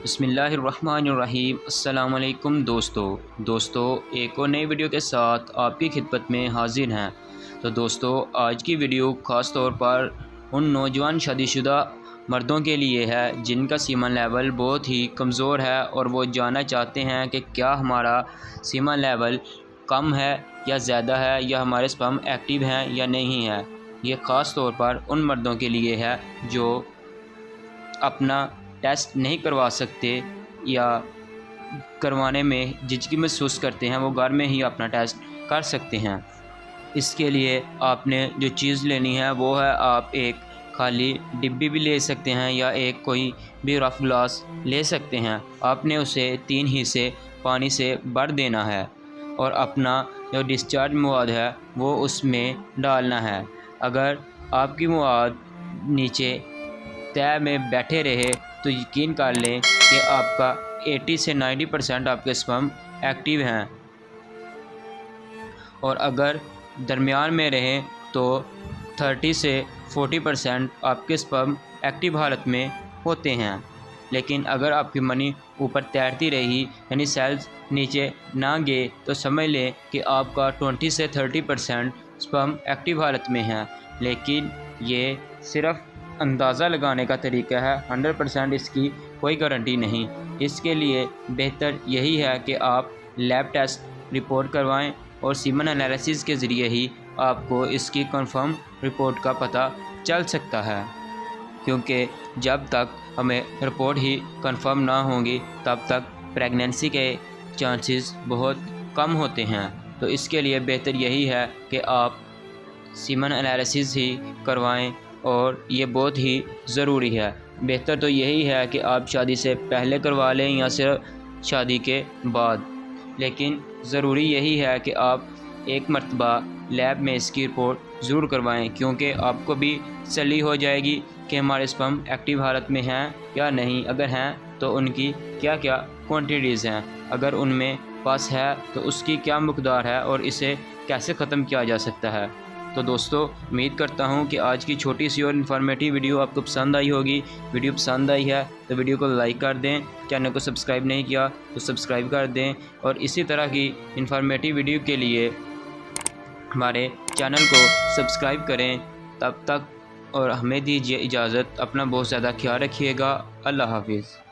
बिस्मिल्लाहिर्रहमानिर्रहीम। अस्सलाम वालेकुम दोस्तों एक और नई वीडियो के साथ आपकी खिदमत में हाजिर हैं। तो दोस्तों आज की वीडियो ख़ास तौर पर उन नौजवान शादीशुदा मर्दों के लिए है जिनका सीमन लेवल बहुत ही कमज़ोर है और वो जानना चाहते हैं कि क्या हमारा सीमन लेवल कम है या ज़्यादा है, या हमारे स्पर्म एक्टिव हैं या नहीं है। ये ख़ास तौर पर उन मर्दों के लिए है जो अपना टेस्ट नहीं करवा सकते या करवाने में झिझकी महसूस करते हैं, वो घर में ही अपना टेस्ट कर सकते हैं। इसके लिए आपने जो चीज़ लेनी है वो है, आप एक खाली डिब्बी भी ले सकते हैं या एक कोई भी रफ़ ग्लास ले सकते हैं। आपने उसे 3 हिस्से पानी से भर देना है और अपना जो डिस्चार्ज मवाद है वो उसमें डालना है। अगर आपकी मवाद नीचे तय में बैठे रहे तो यकीन कर लें कि आपका 80 से 90% आपके स्पर्म एक्टिव हैं, और अगर दरमियान में रहें तो 30 से 40% आपके स्पर्म एक्टिव हालत में होते हैं। लेकिन अगर आपकी मनी ऊपर तैरती रही यानी सेल्स नीचे ना गए तो समझ लें कि आपका 20 से 30% स्पर्म एक्टिव हालत में है। लेकिन ये सिर्फ़ अंदाज़ा लगाने का तरीका है, 100% इसकी कोई गारंटी नहीं। इसके लिए बेहतर यही है कि आप लैब टेस्ट रिपोर्ट करवाएं और सीमन एनालिसिस के ज़रिए ही आपको इसकी कंफर्म रिपोर्ट का पता चल सकता है, क्योंकि जब तक हमें रिपोर्ट ही कंफर्म ना होगी तब तक प्रेगनेंसी के चांसेस बहुत कम होते हैं। तो इसके लिए बेहतर यही है कि आप सीमन एनालिसिस ही करवाएं, और ये बहुत ही ज़रूरी है। बेहतर तो यही है कि आप शादी से पहले करवा लें या सिर्फ शादी के बाद, लेकिन ज़रूरी यही है कि आप एक मर्तबा लैब में इसकी रिपोर्ट ज़रूर करवाएं, क्योंकि आपको भी तसल्ली हो जाएगी कि हमारे स्पर्म एक्टिव हालत में हैं या नहीं। अगर हैं तो उनकी क्या क्या क्वांटिटीज़ हैं, अगर उनमें पास है तो उसकी क्या मकदार है और इसे कैसे ख़त्म किया जा सकता है। तो दोस्तों उम्मीद करता हूँ कि आज की छोटी सी और इन्फॉर्मेटिव वीडियो आपको पसंद आई होगी। वीडियो पसंद आई है तो वीडियो को लाइक कर दें, चैनल को सब्सक्राइब नहीं किया तो सब्सक्राइब कर दें, और इसी तरह की इन्फॉर्मेटिव वीडियो के लिए हमारे चैनल को सब्सक्राइब करें। तब तक और हमें दीजिए इजाज़त। अपना बहुत ज़्यादा ख्याल रखिएगा। अल्लाह हाफिज़।